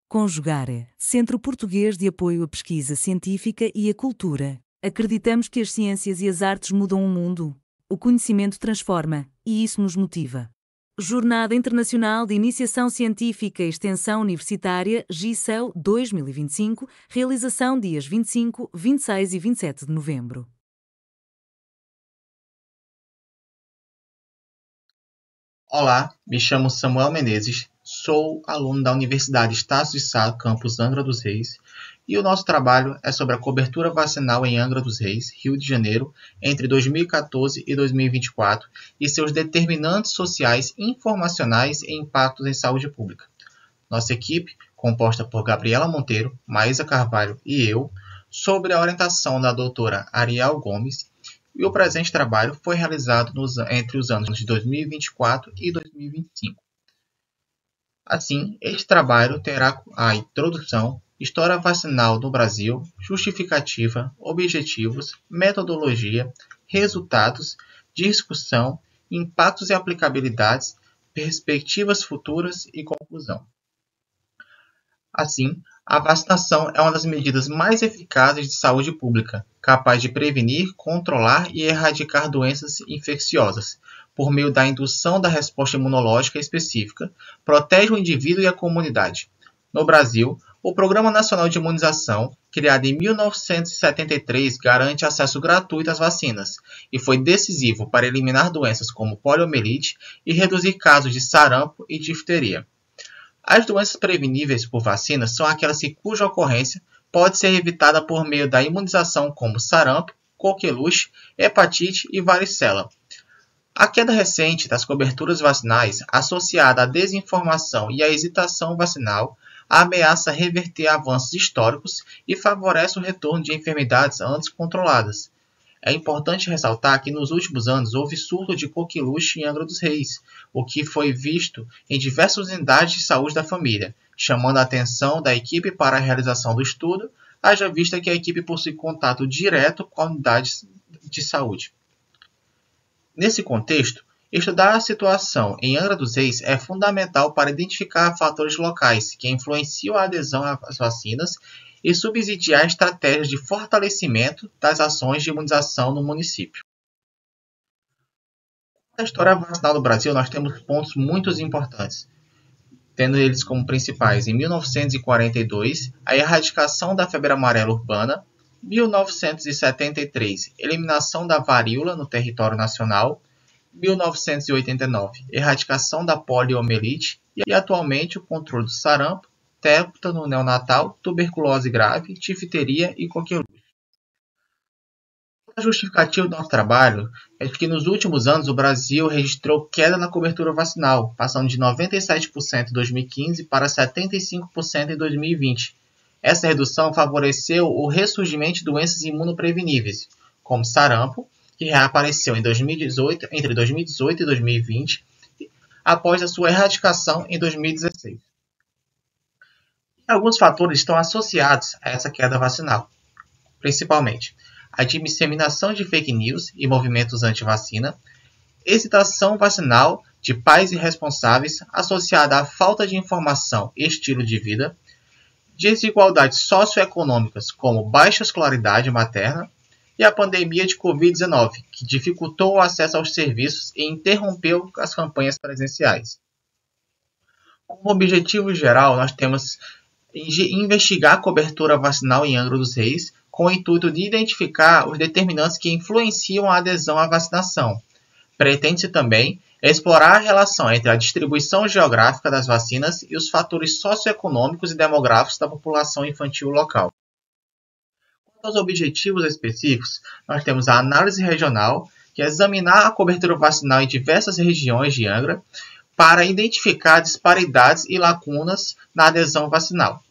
Conjugare, Centro Português de Apoio à Pesquisa Científica e à Cultura. Acreditamos que as ciências e as artes mudam o mundo. O conhecimento transforma, e isso nos motiva. Jornada Internacional de Iniciação Científica e Extensão Universitária GICEL 2025, realização dias 25, 26 e 27 de novembro. Olá, me chamo Samuel Menezes, sou aluno da Universidade Estácio de Sá, campus Angra dos Reis, e o nosso trabalho é sobre a cobertura vacinal em Angra dos Reis, Rio de Janeiro, entre 2014 e 2024 e seus determinantes sociais, informacionais e impactos em saúde pública. Nossa equipe, composta por Gabriela Monteiro, Maísa Carvalho e eu, sob a orientação da doutora Ariel Gomes, e o presente trabalho foi realizado entre os anos de 2024 e 2025. Assim, este trabalho terá a introdução, história vacinal no Brasil, justificativa, objetivos, metodologia, resultados, discussão, impactos e aplicabilidades, perspectivas futuras e conclusão. Assim, a vacinação é uma das medidas mais eficazes de saúde pública, capaz de prevenir, controlar e erradicar doenças infecciosas, por meio da indução da resposta imunológica específica, protege o indivíduo e a comunidade. No Brasil, o Programa Nacional de Imunização, criado em 1973, garante acesso gratuito às vacinas e foi decisivo para eliminar doenças como poliomielite e reduzir casos de sarampo e difteria. As doenças preveníveis por vacinas são aquelas cuja ocorrência pode ser evitada por meio da imunização, como sarampo, coqueluche, hepatite e varicela. A queda recente das coberturas vacinais, associada à desinformação e à hesitação vacinal, ameaça reverter avanços históricos e favorece o retorno de enfermidades antes controladas. É importante ressaltar que nos últimos anos houve surto de coqueluche em Angra dos Reis, o que foi visto em diversas unidades de saúde da família, chamando a atenção da equipe para a realização do estudo, haja vista que a equipe possui contato direto com unidades de saúde. Nesse contexto, estudar a situação em Angra dos Reis é fundamental para identificar fatores locais que influenciam a adesão às vacinas e subsidiar estratégias de fortalecimento das ações de imunização no município. Na história vacinal do Brasil, nós temos pontos muito importantes, tendo eles como principais em 1942, a erradicação da febre amarela urbana, 1973, eliminação da varíola no território nacional, 1989, erradicação da poliomielite e atualmente o controle do sarampo, tétano neonatal, tuberculose grave, difteria e coqueluche. A justificativa do nosso trabalho é que nos últimos anos o Brasil registrou queda na cobertura vacinal, passando de 97% em 2015 para 75% em 2020. Essa redução favoreceu o ressurgimento de doenças imunopreveníveis, como sarampo, que reapareceu entre 2018 e 2020, após a sua erradicação em 2016. Alguns fatores estão associados a essa queda vacinal, principalmente a disseminação de fake news e movimentos anti-vacina, hesitação vacinal de pais irresponsáveis associada à falta de informação e estilo de vida, desigualdades socioeconômicas como baixa escolaridade materna e a pandemia de Covid-19, que dificultou o acesso aos serviços e interrompeu as campanhas presenciais. Como objetivo geral, nós temos investigar a cobertura vacinal em Angra dos Reis com o intuito de identificar os determinantes que influenciam a adesão à vacinação. Pretende-se também explorar a relação entre a distribuição geográfica das vacinas e os fatores socioeconômicos e demográficos da população infantil local. Quanto aos objetivos específicos, nós temos a análise regional, que é examinar a cobertura vacinal em diversas regiões de Angra para identificar disparidades e lacunas na adesão vacinal.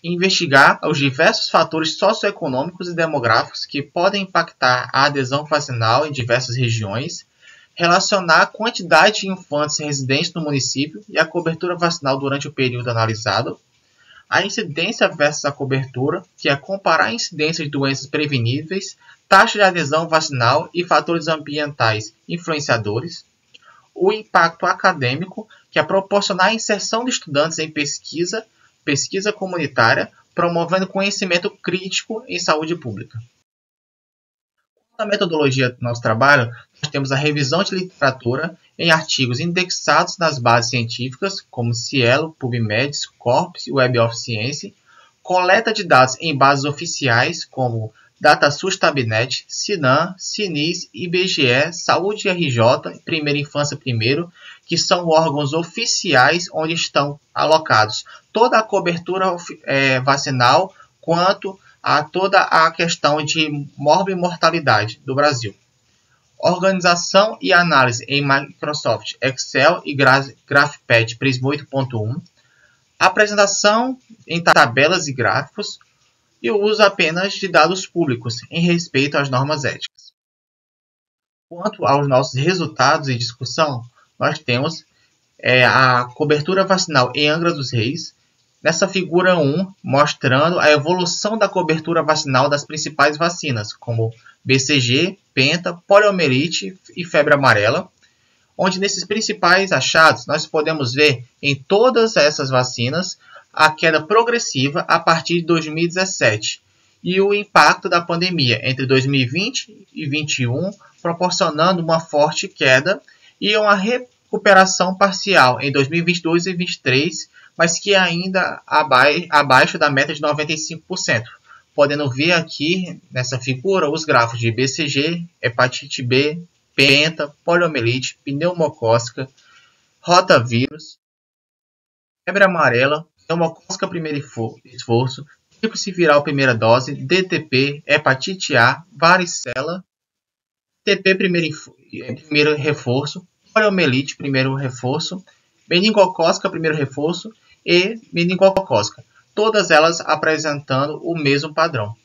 Investigar os diversos fatores socioeconômicos e demográficos que podem impactar a adesão vacinal em diversas regiões, relacionar a quantidade de infantes residentes no município e a cobertura vacinal durante o período analisado, a incidência versus a cobertura, que é comparar a incidência de doenças preveníveis, taxa de adesão vacinal e fatores ambientais influenciadores, o impacto acadêmico, que é proporcionar a inserção de estudantes em pesquisa pesquisa comunitária, promovendo conhecimento crítico em saúde pública. Na metodologia do nosso trabalho, nós temos a revisão de literatura em artigos indexados nas bases científicas, como Cielo, PubMed, Scopus e Web of Science, coleta de dados em bases oficiais, como DataSUS Tabnet, Sinan, Sinis, IBGE, Saúde RJ, Primeira Infância Primeiro, que são órgãos oficiais onde estão alocados toda a cobertura vacinal, quanto a toda a questão de morbimortalidade do Brasil. Organização e análise em Microsoft Excel e GraphPad Prisma 8.1. Apresentação em tabelas e gráficos. E o uso apenas de dados públicos em respeito às normas éticas. Quanto aos nossos resultados e discussão, nós temos a cobertura vacinal em Angra dos Reis, nessa figura 1, mostrando a evolução da cobertura vacinal das principais vacinas, como BCG, Penta, poliomielite e febre amarela, onde nesses principais achados nós podemos ver em todas essas vacinas a queda progressiva a partir de 2017 e o impacto da pandemia entre 2020 e 2021, proporcionando uma forte queda e uma recuperação parcial em 2022 e 2023, mas que ainda abaixo da meta de 95%. Podendo ver aqui nessa figura os gráficos de BCG, hepatite B, penta, poliomielite, pneumocócica, rotavírus, febre amarela, pneumocócica primeiro esforço, tríplice viral primeira dose, DTP, hepatite A, varicela, TP primeiro reforço, poliomielite primeiro reforço, meningocócica primeiro reforço e meningocócica, todas elas apresentando o mesmo padrão.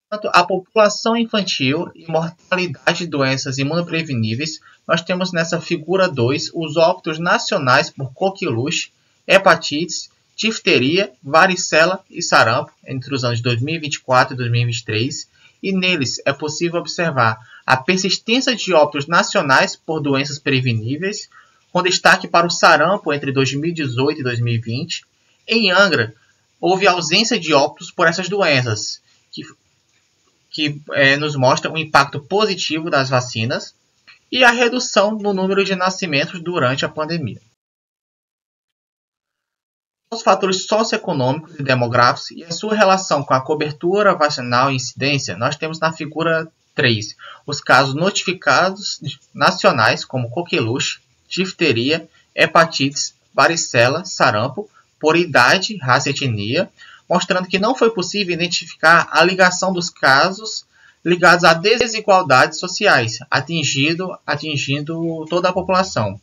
Quanto à população infantil e mortalidade de doenças imunopreveníveis, nós temos nessa figura 2 os óbitos nacionais por coqueluche, hepatites, difteria, varicela e sarampo entre os anos 2024 e 2023, e neles é possível observar a persistência de óbitos nacionais por doenças preveníveis, com destaque para o sarampo entre 2018 e 2020. Em Angra, houve ausência de óbitos por essas doenças, que nos mostra o impacto positivo das vacinas e a redução no número de nascimentos durante a pandemia. Os fatores socioeconômicos e demográficos e a sua relação com a cobertura vacinal e incidência, nós temos na figura 3 os casos notificados nacionais como coqueluche, difteria, hepatites, varicela, sarampo, por idade, raça e etnia, mostrando que não foi possível identificar a ligação dos casos ligados a desigualdades sociais, atingindo toda a população.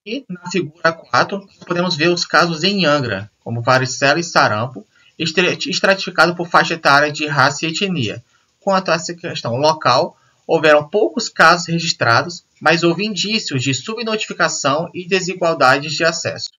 E na figura 4, podemos ver os casos em Angra, como varicela e sarampo, estratificado por faixa etária de raça e etnia. Quanto a essa questão local, houveram poucos casos registrados, mas houve indícios de subnotificação e desigualdades de acesso.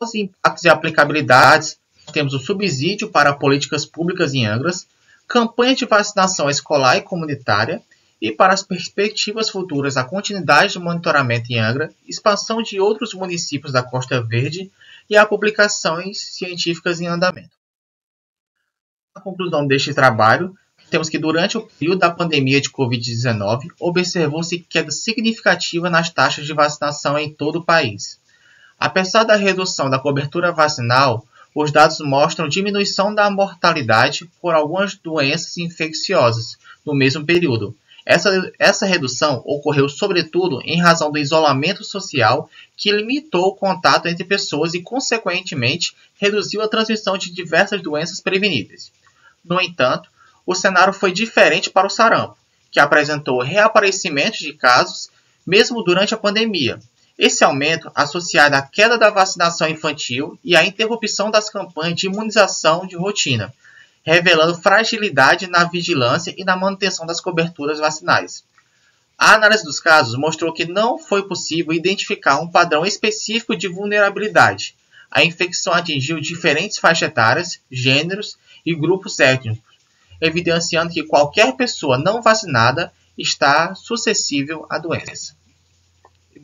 Os impactos e aplicabilidades, temos o subsídio para políticas públicas em Angras, campanha de vacinação escolar e comunitária, e para as perspectivas futuras a continuidade do monitoramento em Angra, expansão de outros municípios da Costa Verde e a publicações científicas em andamento. Na conclusão deste trabalho, temos que durante o período da pandemia de Covid-19, observou-se queda significativa nas taxas de vacinação em todo o país. Apesar da redução da cobertura vacinal, os dados mostram diminuição da mortalidade por algumas doenças infecciosas no mesmo período. Essa redução ocorreu sobretudo em razão do isolamento social que limitou o contato entre pessoas e, consequentemente, reduziu a transmissão de diversas doenças preveníveis. No entanto, o cenário foi diferente para o sarampo, que apresentou reaparecimentos de casos mesmo durante a pandemia. Esse aumento associado à queda da vacinação infantil e à interrupção das campanhas de imunização de rotina, revelando fragilidade na vigilância e na manutenção das coberturas vacinais. A análise dos casos mostrou que não foi possível identificar um padrão específico de vulnerabilidade. A infecção atingiu diferentes faixas etárias, gêneros e grupos étnicos, evidenciando que qualquer pessoa não vacinada está suscetível à doença.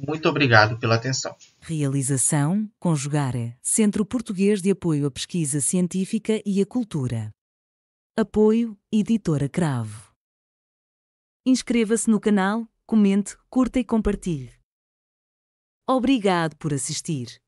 Muito obrigado pela atenção. Realização: Conjugare, Centro Português de Apoio à Pesquisa Científica e à Cultura. Apoio: Editora Cravo. Inscreva-se no canal, comente, curta e compartilhe. Obrigado por assistir.